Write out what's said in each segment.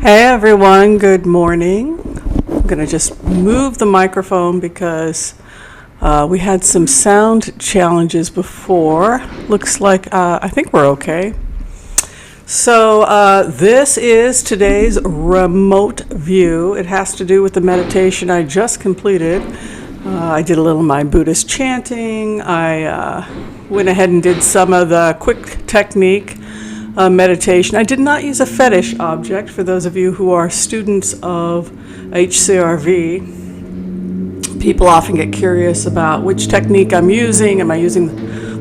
Hey everyone, good morning. I'm going to just move the microphone because we had some sound challenges before. Looks like, I think we're okay. So this is today's remote view. It has to do with the meditation I just completed. I did a little of my Buddhist chanting. I went ahead and did some of the quick technique meditation. I did not use a fetish object. For those of you who are students of HCRV, people often get curious about which technique I'm using. Am I using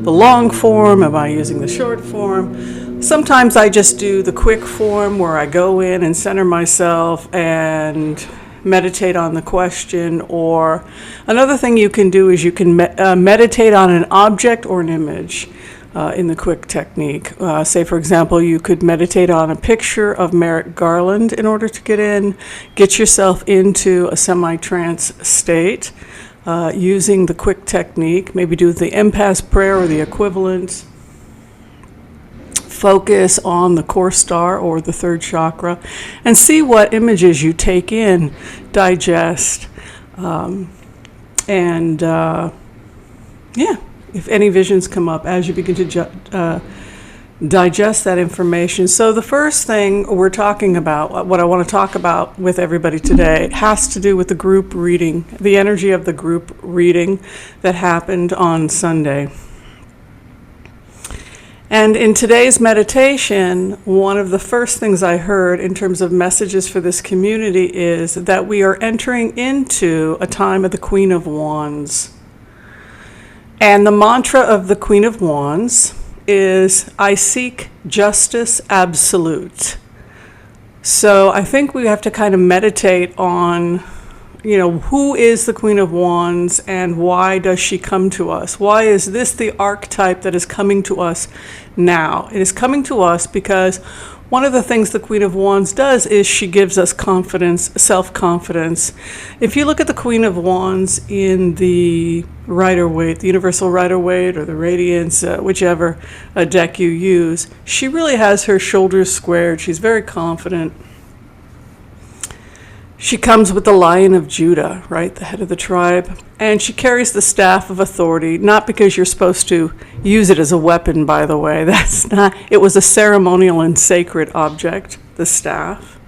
the long form? Am I using the short form? Sometimes I just do the quick form where I go in and center myself and meditate on the question. Or another thing you can do is you can meditate on an object or an image. In the quick technique. Say, for example, you could meditate on a picture of Merrick Garland in order to get yourself into a semi-trance state using the quick technique. Maybe do the empath prayer or the equivalent. Focus on the core star or the third chakra and see what images you take in, digest, if any visions come up as you begin to digest that information. So the first thing we're talking about, what I want to talk about with everybody today, has to do with the group reading, the energy of the group reading that happened on Sunday. And in today's meditation, one of the first things I heard in terms of messages for this community is that we are entering into a time of the Queen of Wands. And the mantra of the Queen of Wands is, I seek justice absolute. So I think we have to kind of meditate on, who is the Queen of Wands and why does she come to us? Why is this the archetype that is coming to us now? It is coming to us because one of the things the Queen of Wands does is she gives us confidence, self-confidence. If you look at the Queen of Wands in the Rider-Waite, the Universal Rider-Waite or the Radiance, whichever deck you use, she really has her shoulders squared. She's very confident. She comes with the Lion of Judah, right, the head of the tribe, and she carries the staff of authority, not because you're supposed to use it as a weapon, by the way. That's not, it was a ceremonial and sacred object, the staff.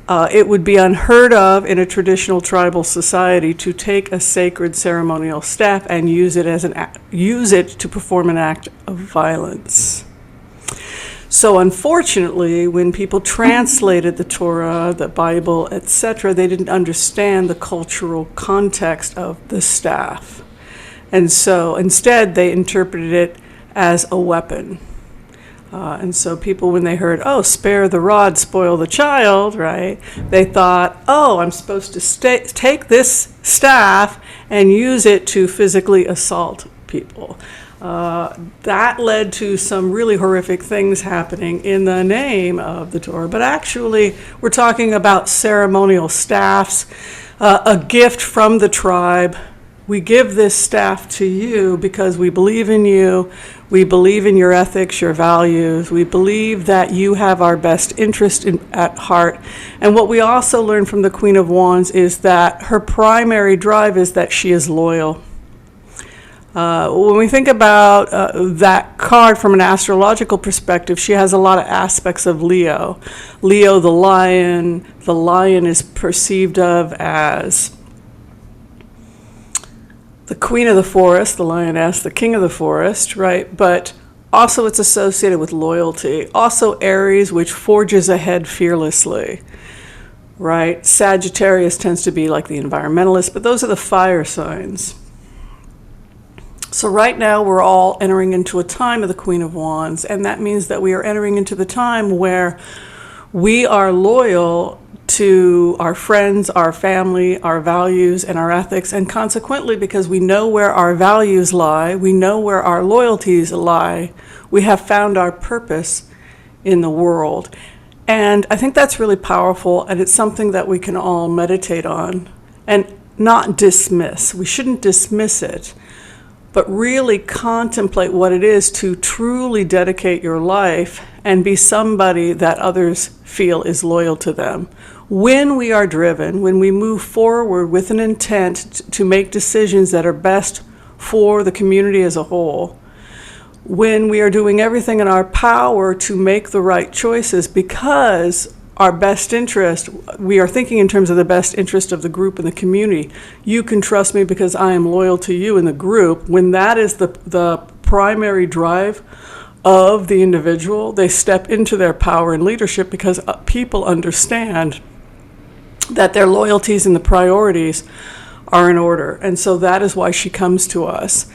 It would be unheard of in a traditional tribal society to take a sacred ceremonial staff and use it to perform an act of violence. So unfortunately, when people translated the Torah, the Bible, etc., they didn't understand the cultural context of the staff. And so instead, they interpreted it as a weapon. And so people, when they heard, spare the rod, spoil the child, right? They thought, I'm supposed to take this staff and use it to physically assault people. That led to some really horrific things happening in the name of the Torah. But actually, we're talking about ceremonial staffs, a gift from the tribe. We give this staff to you because we believe in you. We believe in your ethics, your values. We believe that you have our best interest at heart. And what we also learn from the Queen of Wands is that her primary drive is that she is loyal. When we think about that card from an astrological perspective, she has a lot of aspects of Leo. Leo, the lion. The lion is perceived of as the queen of the forest, the lioness, the king of the forest, right? But also it's associated with loyalty. Also Aries, which forges ahead fearlessly, right? Sagittarius tends to be like the environmentalist, but those are the fire signs. So right now we're all entering into a time of the Queen of Wands, and that means that we are entering into the time where we are loyal to our friends, our family, our values, and our ethics. And consequently, because we know where our values lie, we know where our loyalties lie, we have found our purpose in the world. And I think that's really powerful, and it's something that we can all meditate on and not dismiss. We shouldn't dismiss it, but really contemplate what it is to truly dedicate your life and be somebody that others feel is loyal to them. When we are driven, when we move forward with an intent to make decisions that are best for the community as a whole, when we are doing everything in our power to make the right choices because our best interest, we are thinking in terms of the best interest of the group and the community. You can trust me because I am loyal to you in the group. When that is the primary drive of the individual, they step into their power and leadership because people understand that their loyalties and the priorities are in order. And so that is why she comes to us.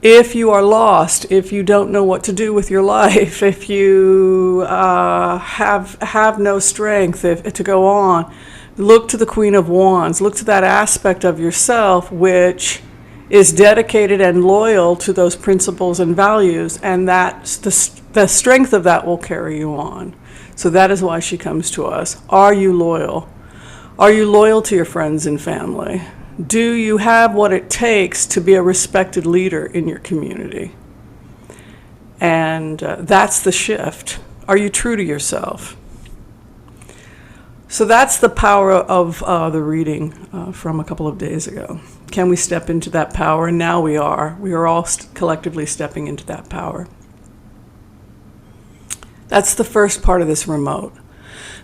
If you are lost, if you don't know what to do with your life, if you have no strength to go on, look to the Queen of Wands. Look to that aspect of yourself which is dedicated and loyal to those principles and values, and that the strength of that will carry you on. So that is why she comes to us. Are you loyal? Are you loyal to your friends and family? Do you have what it takes to be a respected leader in your community? And that's the shift. Are you true to yourself? So that's the power of the reading from a couple of days ago. Can we step into that power? And now we are. We are all collectively stepping into that power. That's the first part of this remote.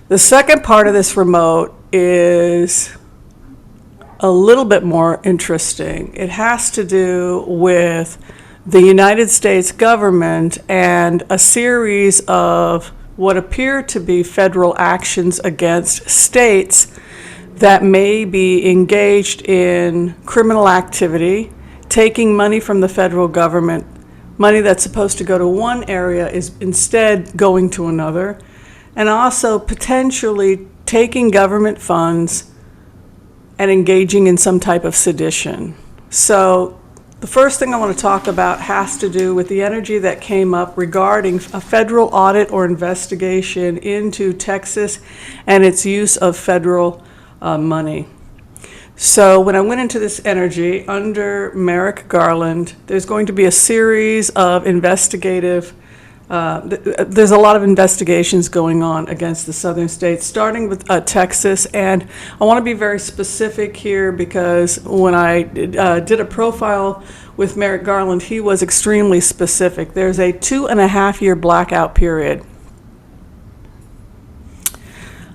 The second part of this remote is a little bit more interesting. It has to do with the United States government and a series of what appear to be federal actions against states that may be engaged in criminal activity, taking money from the federal government. Money that's supposed to go to one area is instead going to another, and also potentially taking government funds and engaging in some type of sedition. So the first thing I want to talk about has to do with the energy that came up regarding a federal audit or investigation into Texas and its use of federal money. So when I went into this energy under Merrick Garland, there's going to be a series of investigative there's a lot of investigations going on against the southern states, starting with Texas. And I want to be very specific here because when I did a profile with Merrick Garland, he was extremely specific. There's a 2.5-year blackout period.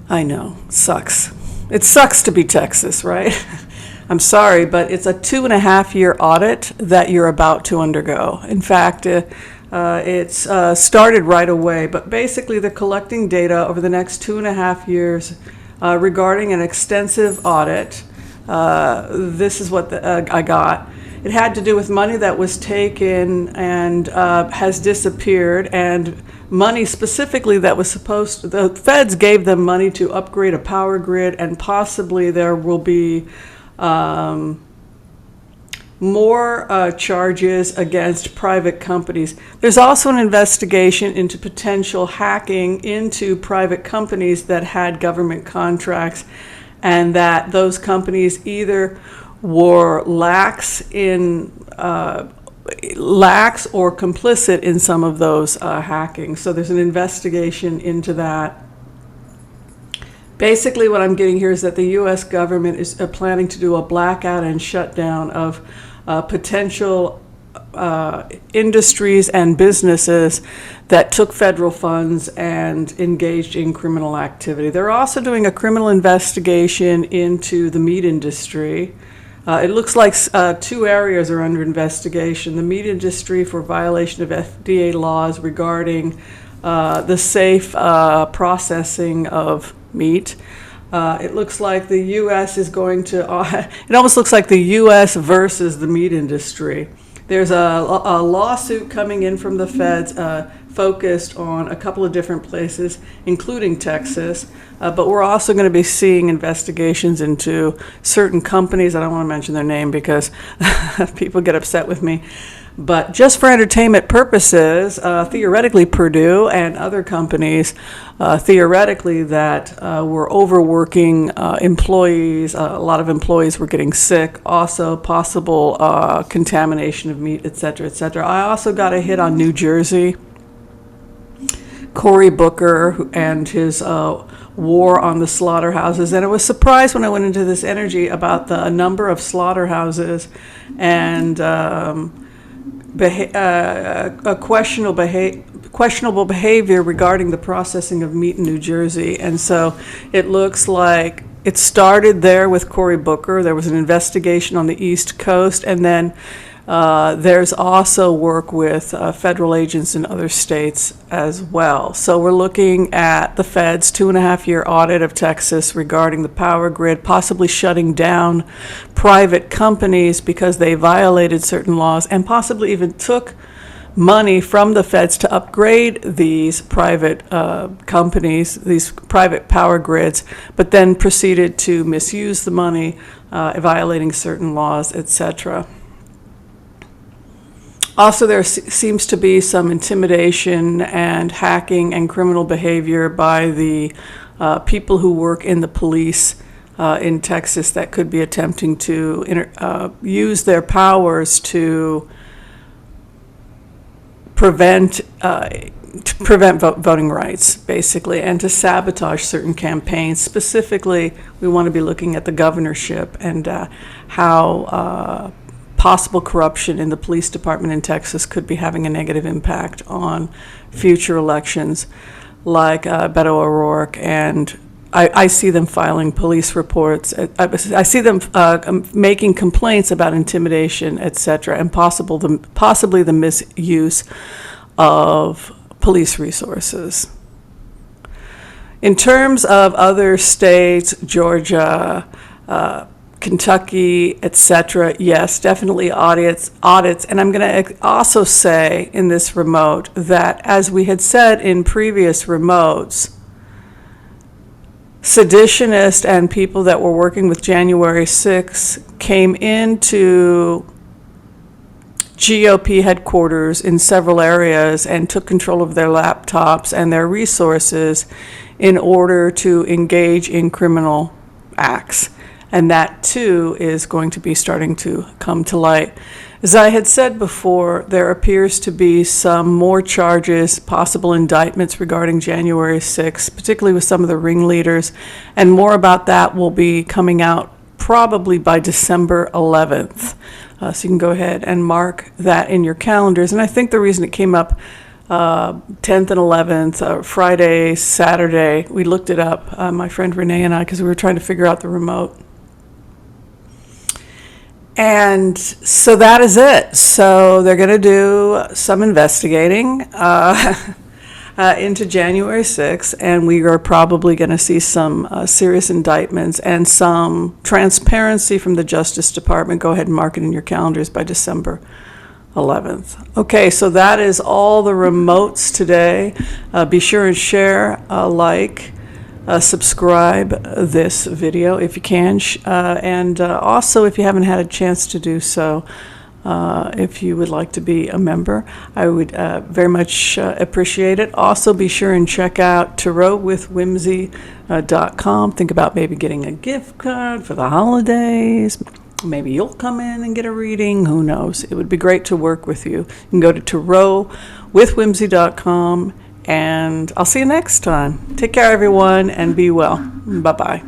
I know, sucks. It sucks to be Texas, right? I'm sorry, but it's a 2.5-year audit that you're about to undergo. In fact, it's started right away, but basically they're collecting data over the next 2.5 years regarding an extensive audit. This is what I got. It had to do with money that was taken and has disappeared, and money specifically that was the feds gave them money to upgrade a power grid, and possibly there will be more charges against private companies. There's also an investigation into potential hacking into private companies that had government contracts, and that those companies either were lax or complicit in some of those hacking. So there's an investigation into that. Basically what I'm getting here is that the U.S. government is planning to do a blackout and shutdown of potential industries and businesses that took federal funds and engaged in criminal activity. They're also doing a criminal investigation into the meat industry. It looks like 2 areas are under investigation. The meat industry for violation of FDA laws regarding the safe processing of meat. It looks like the U.S. is going to, it almost looks like the U.S. versus the meat industry. There's a lawsuit coming in from the feds. focused on a couple of different places, including Texas, but we're also going to be seeing investigations into certain companies. I don't want to mention their name because people get upset with me. But just for entertainment purposes, theoretically Purdue and other companies, theoretically that were overworking employees. A lot of employees were getting sick. Also possible contamination of meat, et cetera, et cetera. I also got a hit on New Jersey. Cory Booker and his war on the slaughterhouses. And I was surprised when I went into this energy about the number of slaughterhouses and questionable behavior regarding the processing of meat in New Jersey. And so it looks like it started there with Cory Booker. There was an investigation on the East Coast, and then there's also work with federal agents in other states as well. So we're looking at the Fed's 2.5-year audit of Texas regarding the power grid, possibly shutting down private companies because they violated certain laws, and possibly even took money from the feds to upgrade these private companies, these private power grids, but then proceeded to misuse the money, violating certain laws, etc. Also, there seems to be some intimidation and hacking and criminal behavior by the people who work in the police in Texas that could be attempting to use their powers to prevent voting rights, basically, and to sabotage certain campaigns. Specifically, we want to be looking at the governorship and how possible corruption in the police department in Texas could be having a negative impact on future elections, like Beto O'Rourke, and I see them filing police reports. I see them making complaints about intimidation, etc., and possibly the misuse of police resources. In terms of other states, Georgia, Kentucky, etc., yes, definitely audits. And I'm going to also say in this remote that, as we had said in previous remotes, seditionists and people that were working with January 6 came into GOP headquarters in several areas and took control of their laptops and their resources in order to engage in criminal acts. And that, too, is going to be starting to come to light. As I had said before, there appears to be some more charges, possible indictments regarding January 6th, particularly with some of the ringleaders. And more about that will be coming out probably by December 11th. So you can go ahead and mark that in your calendars. And I think the reason it came up 10th and 11th, Friday, Saturday, we looked it up, my friend Renee and I, because we were trying to figure out the remote. And so that is it. So they're going to do some investigating into January 6th, and we are probably going to see some serious indictments and some transparency from the Justice Department. Go ahead and mark it in your calendars by December 11th. Okay, so that is all the remotes today. Be sure and share, like, subscribe this video if you can, and also if you haven't had a chance to do so, if you would like to be a member, I would very much appreciate it. Also, be sure and check out tarotwithwhimsy.com. Think about maybe getting a gift card for the holidays. Maybe you'll come in and get a reading. Who knows? It would be great to work with you. You can go to tarotwithwhimsy.com. And I'll see you next time. Take care, everyone, and be well. Bye-bye.